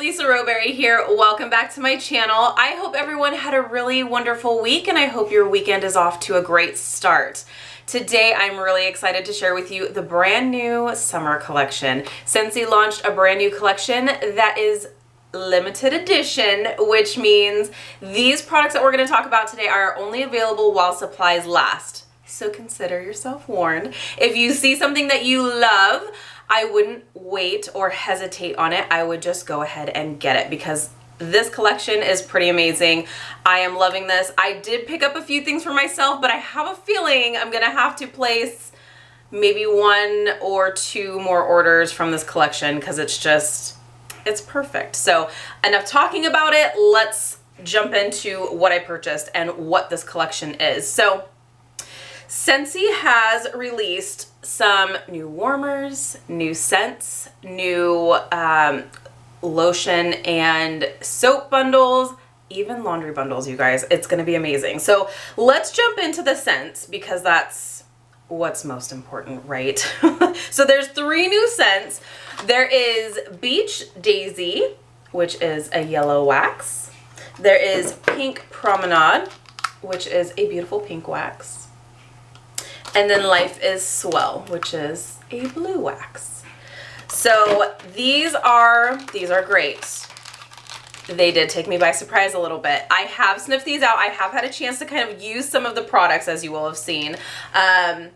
Lisa Rowberry here. Welcome back to my channel. I hope everyone had a really wonderful week and I hope your weekend is off to a great start. Today I'm really excited to share with you the brand new summer collection. Scentsy launched a brand new collection that is limited edition, which means these products that we're going to talk about today are only available while supplies last. So consider yourself warned. If you see something that you love, I wouldn't wait or hesitate on it. I would just go ahead and get it because this collection is pretty amazing. I am loving this. I did pick up a few things for myself, but I have a feeling I'm gonna have to place maybe 1 or 2 more orders from this collection because it's perfect. So enough talking about it. Let's jump into what I purchased and what this collection is. So Scentsy has released some new warmers, new scents, new lotion and soap bundles, even laundry bundles, you guys. It's going to be amazing. So let's jump into the scents because that's what's most important, right? So there's 3 new scents. There is Beach Daisy, which is a yellow wax. There is Pink Promenade, which is a beautiful pink wax. And then Life is Swell, which is a blue wax. So these are great. They did take me by surprise a little bit. I have sniffed these out. I have had a chance to kind of use some of the products, as you will have seen. I'm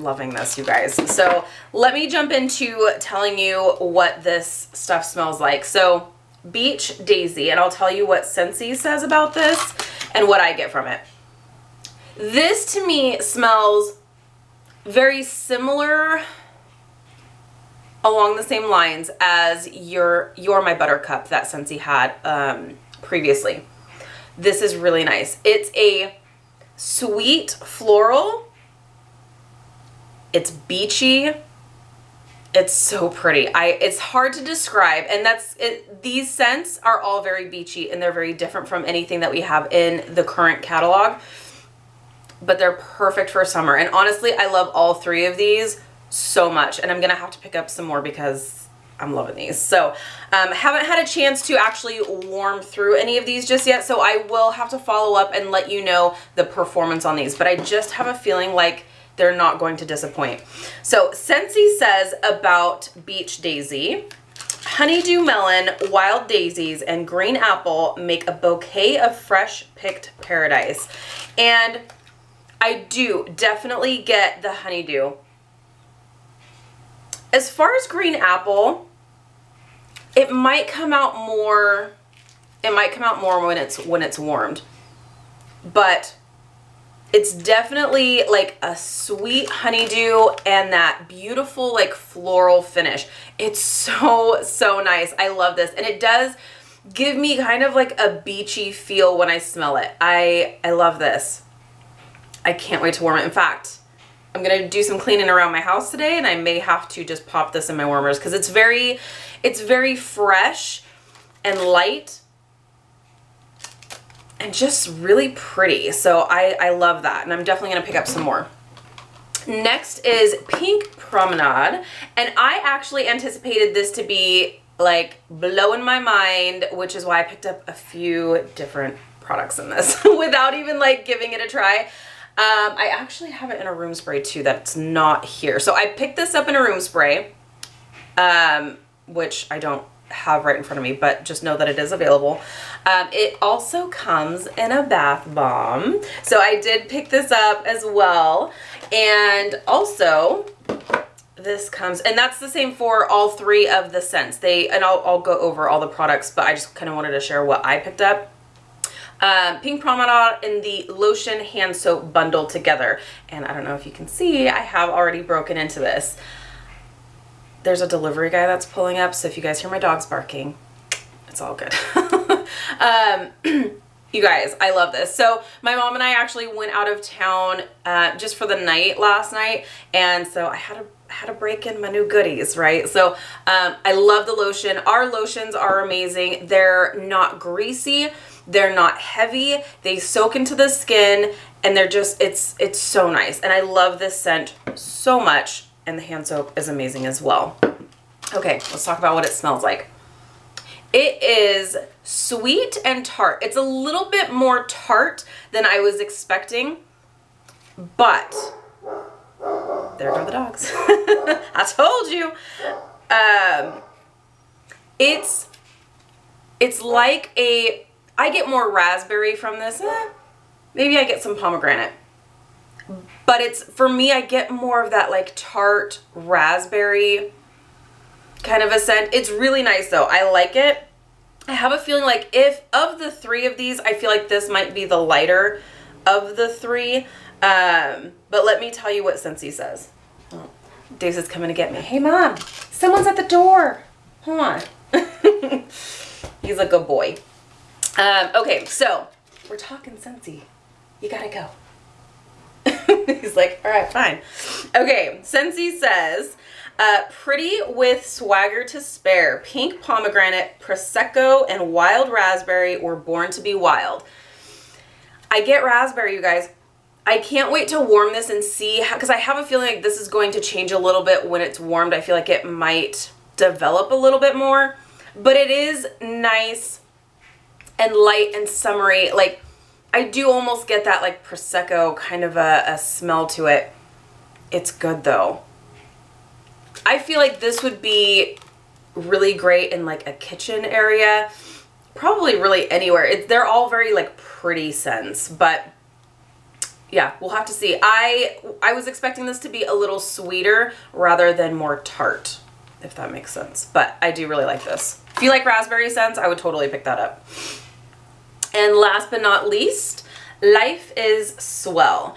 loving this, you guys. So let me jump into telling you what this stuff smells like. So Beach Daisy, and I'll tell you what Scentsy says about this and what I get from it. This to me smells very similar along the same lines as You're My Buttercup that Scentsy had previously. This is really nice. It's a sweet floral. It's beachy. It's so pretty. It's hard to describe, and that's it. These scents are all very beachy and they're very different from anything that we have in the current catalog. But they're perfect for summer. And honestly, I love all 3 of these so much. And I'm going to have to pick up some more because I'm loving these. So haven't had a chance to actually warm through any of these just yet. So I will have to follow up and let you know the performance on these. But I just have a feeling like they're not going to disappoint. So Scentsy says about Beach Daisy, honeydew melon, wild daisies, and green apple make a bouquet of fresh picked paradise. And I do definitely get the honeydew. As far as green apple, it might come out more. It might come out more when it's warmed, but it's definitely like a sweet honeydew and that beautiful like floral finish. It's so nice. I love this, and it does give me kind of like a beachy feel when I smell it. I love this. I can't wait to warm it. In fact, I'm going to do some cleaning around my house today and I may have to just pop this in my warmers because it's very fresh and light and just really pretty. So I love that, and I'm definitely going to pick up some more. Next is Pink Promenade, and I actually anticipated this to be like blowing my mind, which is why I picked up a few different products in this without even like giving it a try. I actually have it in a room spray too that's not here. So I picked this up in a room spray, which I don't have right in front of me, but just know that it is available. It also comes in a bath bomb. So I did pick this up as well. And also this comes, and that's the same for all 3 of the scents. And I'll go over all the products, but I just kind of wanted to share what I picked up. Pink Promenade and the lotion hand soap bundle together. And I don't know if you can see, I have already broken into this. There's a delivery guy that's pulling up, so if you guys hear my dogs barking, it's all good. You guys, I love this. So my mom and I actually went out of town just for the night last night, and so I had to break in my new goodies, right? So I love the lotion. Our lotions are amazing. They're not greasy. They're not heavy. They soak into the skin, and they're just, it's so nice. And I love this scent so much, and the hand soap is amazing as well. Okay, let's talk about what it smells like. It is sweet and tart. It's a little bit more tart than I was expecting, but there go the dogs. I told you. It's like I get more raspberry from this. Maybe I get some pomegranate. But it's, for me, I get more of that like tart raspberry kind of a scent. It's really nice though. I like it. I have a feeling like if of the three of these, I feel like this might be the lighter of the three. But let me tell you what Scentsy says. Oh, Dave's is coming to get me. Hey mom, someone's at the door. Hold on. He's a good boy. Okay, so we're talking Scentsy. You gotta go. He's like, all right, fine. Okay, Scentsy says, pretty with swagger to spare. Pink pomegranate, Prosecco, and wild raspberry were born to be wild. I get raspberry, you guys. I can't wait to warm this and see how, because I have a feeling like this is going to change a little bit when it's warmed. I feel like it might develop a little bit more, but it is nice and light and summery. Like, I do almost get that like Prosecco kind of a smell to it. It's good though. I feel like this would be really great in like a kitchen area. Probably really anywhere. They're all very like pretty scents, but yeah, we'll have to see. I was expecting this to be a little sweeter rather than more tart, if that makes sense. But I do really like this. If you like raspberry scents, I would totally pick that up. And last but not least, Life is Swell.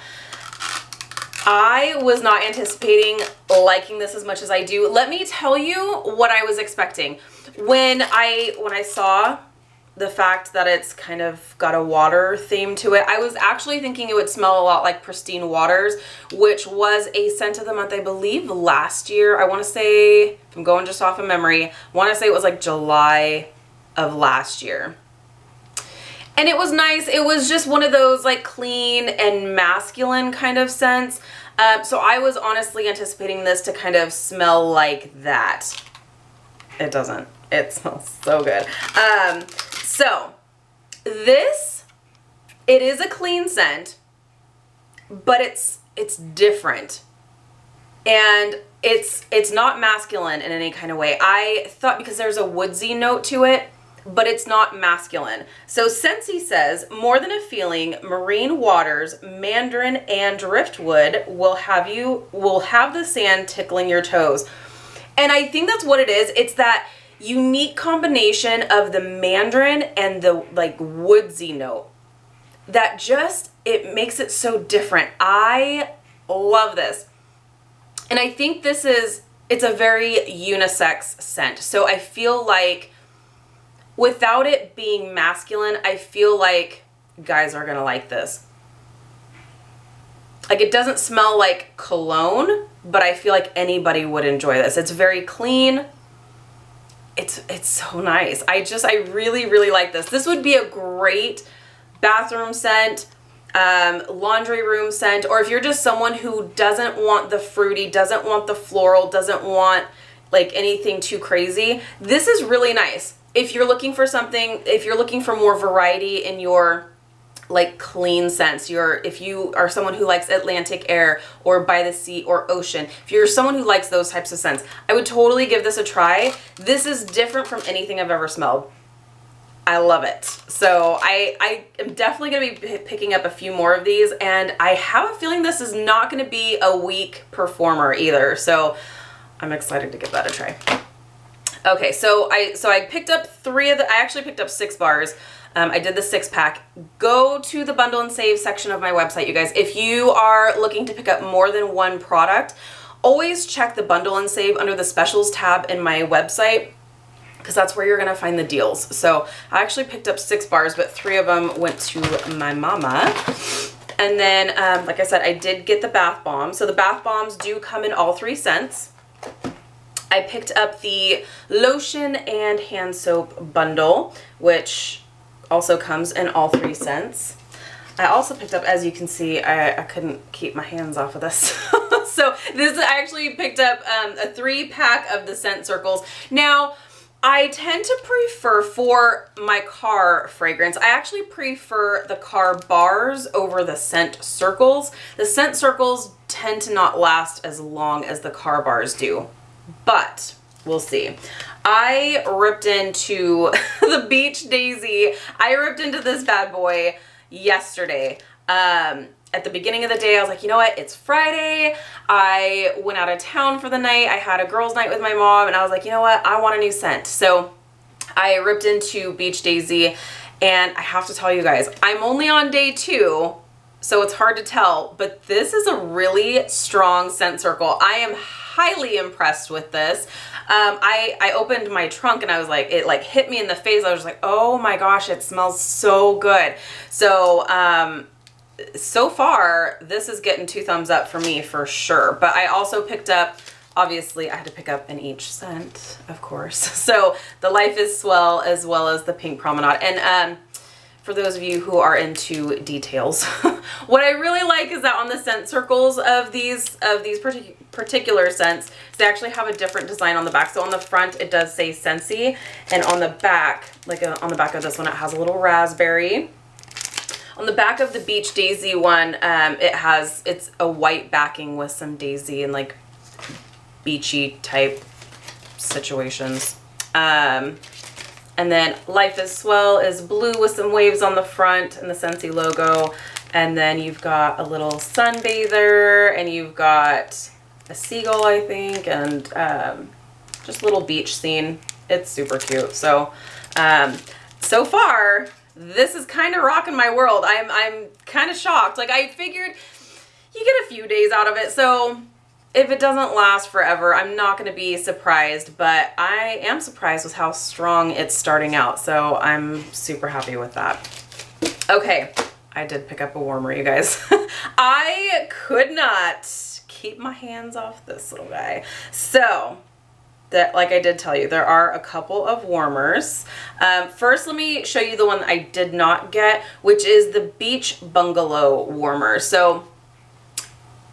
I was not anticipating liking this as much as I do. Let me tell you what I was expecting. When I saw the fact that it's kind of got a water theme to it, I was actually thinking it would smell a lot like Pristine Waters, which was a scent of the month, I believe, last year. I want to say, if I'm going just off of memory, I want to say it was like July of last year. And it was nice. It was just one of those like clean and masculine kind of scents. So I was honestly anticipating this to kind of smell like that. It doesn't. It smells so good. So this, it is a clean scent, but it's different. And it's not masculine in any kind of way. I thought because there's a woodsy note to it, but it's not masculine. So Scentsy says, more than a feeling, marine waters, mandarin, and driftwood will have the sand tickling your toes. And I think that's what it is. It's that unique combination of the mandarin and the like woodsy note that just, it makes it so different. I love this. And I think it's a very unisex scent. So I feel like without it being masculine, I feel like guys are gonna like this. Like, it doesn't smell like cologne, but I feel like anybody would enjoy this. It's very clean. It's so nice. I really, really like this. This would be a great bathroom scent, laundry room scent, or if you're just someone who doesn't want the fruity, doesn't want the floral, doesn't want like anything too crazy, this is really nice. If you're looking for something, if you're looking for more variety in your like clean scents, if you are someone who likes Atlantic air or by the sea or ocean, if you're someone who likes those types of scents, I would totally give this a try. This is different from anything I've ever smelled. I love it. So I am definitely going to be picking up a few more of these, and I have a feeling this is not going to be a weak performer either. So I'm excited to give that a try. Okay, so I picked up I actually picked up 6 bars. I did the 6-pack. Go to the bundle and save section of my website, you guys. If you are looking to pick up more than one product, always check the bundle and save under the specials tab in my website, because that's where you're gonna find the deals. So I actually picked up 6 bars, but 3 of them went to my mama. And then, like I said, I did get the bath bomb. So the bath bombs do come in all 3 scents. I picked up the lotion and hand soap bundle, which also comes in all 3 scents. I also picked up, as you can see, I couldn't keep my hands off of this. So I actually picked up a 3-pack of the scent circles. Now, I tend to prefer, for my car fragrance, I actually prefer the car bars over the scent circles. The scent circles tend to not last as long as the car bars do, but we'll see. I ripped into the Beach Daisy. I ripped into this bad boy yesterday. At the beginning of the day, I was like, you know what? It's Friday. I went out of town for the night. I had a girls' night with my mom, and I was like, you know what? I want a new scent. So I ripped into Beach Daisy, and I have to tell you guys, I'm only on day 2, so it's hard to tell, but this is a really strong scent circle. I am highly impressed with this. I opened my trunk and I was like, it like hit me in the face. I was like, oh my gosh, it smells so good. So, so far, this is getting 2 thumbs up for me for sure. But I also picked up, obviously, I had to pick up an each scent, of course. So the Life is Swell as well as the Pink Promenade. And for those of you who are into details, what I really like is that on the scent circles of these particular scents, they actually have a different design on the back. So on the front, it does say Scentsy, and on the back, like on the back of this one, it has a little raspberry. On the back of the Beach Daisy one, it's a white backing with some daisy and like beachy type situations. And then Life is Swell is blue with some waves on the front and the Scentsy logo. And then you've got a little sunbather, and you've got a seagull, I think, and just a little beach scene. It's super cute. So, so far, this is kind of rocking my world. I'm kind of shocked. Like, I figured you get a few days out of it, so if it doesn't last forever, I'm not going to be surprised, but I am surprised with how strong it's starting out, so I'm super happy with that. Okay, I did pick up a warmer, you guys. I could not keep my hands off this little guy. So, that, like I did tell you, there are a couple of warmers. First, let me show you the one that I did not get, which is the Beach Bungalow warmer. So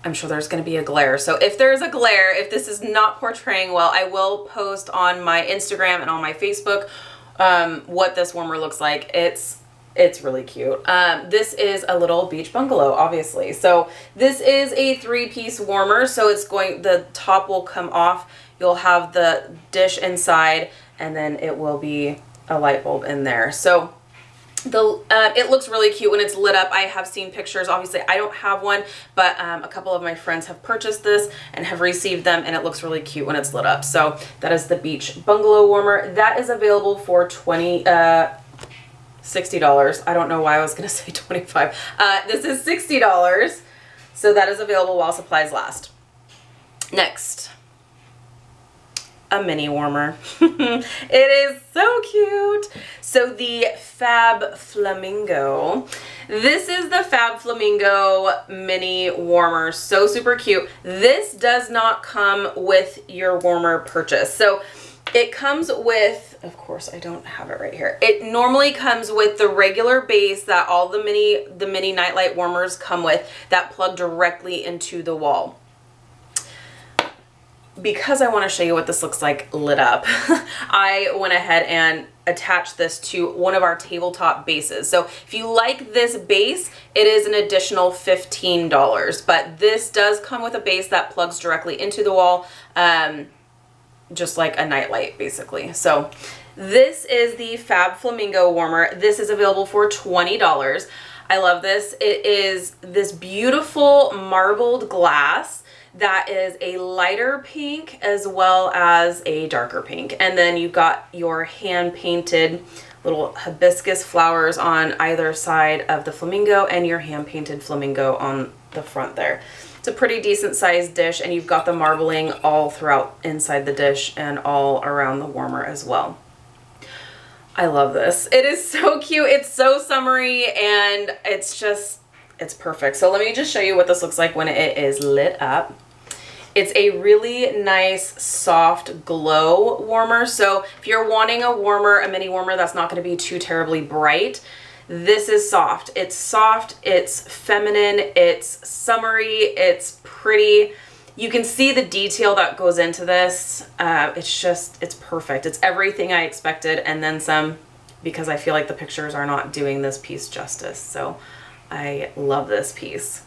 I'm sure there's going to be a glare. So if there's a glare, if this is not portraying well, I will post on my Instagram and on my Facebook what this warmer looks like. It's really cute. This is a little beach bungalow, obviously. So this is a 3-piece warmer. So it's the top will come off. You'll have the dish inside, and then it will be a light bulb in there. So it looks really cute when it's lit up. I have seen pictures. Obviously, I don't have one, but a couple of my friends have purchased this and have received them, and it looks really cute when it's lit up. So that is the Beach Bungalow warmer. That is available for $60. I don't know why I was going to say $25. This is $60. So that is available while supplies last. Next, a mini warmer. It is so cute. So the Fab Flamingo. This is the Fab Flamingo mini warmer. So super cute. This does not come with your warmer purchase. So it comes with, of course, I don't have it right here. It normally comes with the regular base that all the mini nightlight warmers come with that plug directly into the wall. Because I want to show you what this looks like lit up, I went ahead and attached this to one of our tabletop bases. So if you like this base, it is an additional $15, but this does come with a base that plugs directly into the wall, just like a nightlight basically. So this is the Fab Flamingo warmer. This is available for $20. I love this. It is this beautiful marbled glass that is a lighter pink as well as a darker pink. And then you've got your hand-painted little hibiscus flowers on either side of the flamingo and your hand-painted flamingo on the front there. It's a pretty decent sized dish, and you've got the marbling all throughout inside the dish and all around the warmer as well. I love this. It is so cute. It's so summery, and it's perfect. So let me just show you what this looks like when it is lit up. It's a really nice, soft glow warmer. So if you're wanting a warmer, a mini warmer that's not going to be too terribly bright, this is soft. It's feminine, it's summery, it's pretty. You can see the detail that goes into this. It's perfect. It's everything I expected and then some, because I feel like the pictures are not doing this piece justice. So I love this piece.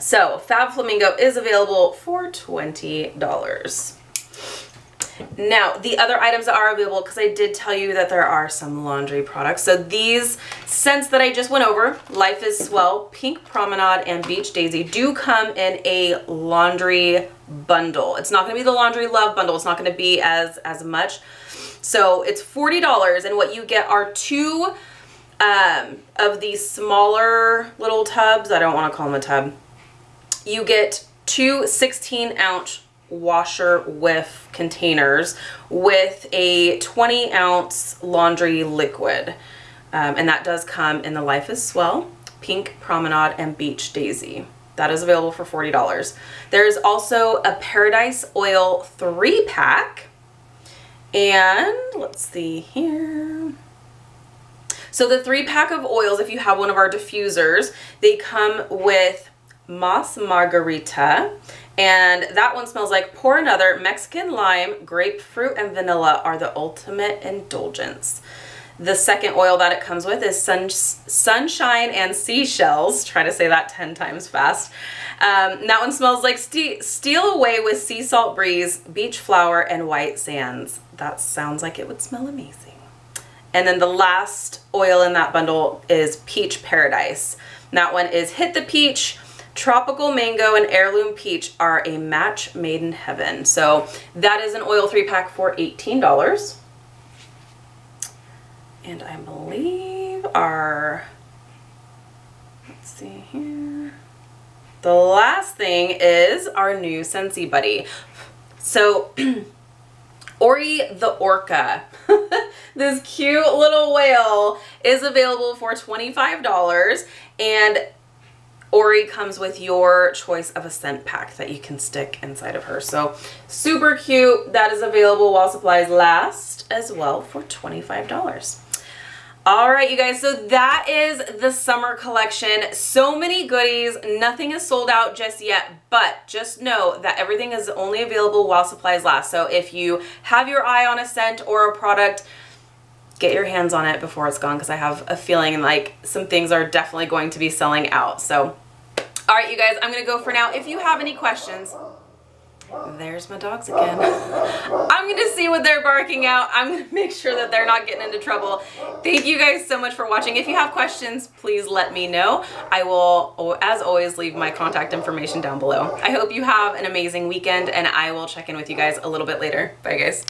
So Fab Flamingo is available for $20. Now, the other items that are available, because I did tell you that there are some laundry products. So these scents that I just went over, Life is Swell, Pink Promenade, and Beach Daisy, do come in a laundry bundle. It's not going to be the Laundry Love bundle. It's not going to be as much. So it's $40, and what you get are 2 of these smaller little tubs. I don't want to call them a tub. You get 2 16-ounce washer whiff containers with a 20-ounce laundry liquid. And that does come in the Life is Swell, Pink Promenade, and Beach Daisy. That is available for $40. There's also a Paradise Oil 3-pack. And let's see here. So the 3-pack of oils, if you have one of our diffusers, they come with Moss Margarita, and that one smells like Pour Another. Mexican lime, grapefruit, and vanilla are the ultimate indulgence. The second oil that it comes with is Sunshine and Seashells. Try to say that 10 times fast. That one smells like Steal Away with Sea Salt Breeze, Beach Flower, and White Sands. That sounds like it would smell amazing. And then the last oil in that bundle is Peach Paradise. And that one is Hit the Peach, Tropical Mango, and Heirloom Peach are a match made in heaven. So that is an oil 3-pack for $18. And I believe our, let's see here, the last thing is our new Scentsy Buddy. So Ori the Orca, this cute little whale, is available for $25, and Ori comes with your choice of a scent pack that you can stick inside of her. So super cute. That is available while supplies last as well for $25. All right, you guys, so that is the summer collection. So many goodies. Nothing is sold out just yet, but just know that everything is only available while supplies last. So if you have your eye on a scent or a product, get your hands on it before it's gone, because I have a feeling like some things are definitely going to be selling out. So all right, you guys, I'm gonna go for now. If you have any questions, there's my dogs again. I'm gonna see what they're barking out. I'm gonna make sure that they're not getting into trouble. Thank you guys so much for watching. If you have questions, please let me know. I will, as always, leave my contact information down below. I hope you have an amazing weekend, and I will check in with you guys a little bit later. Bye, guys.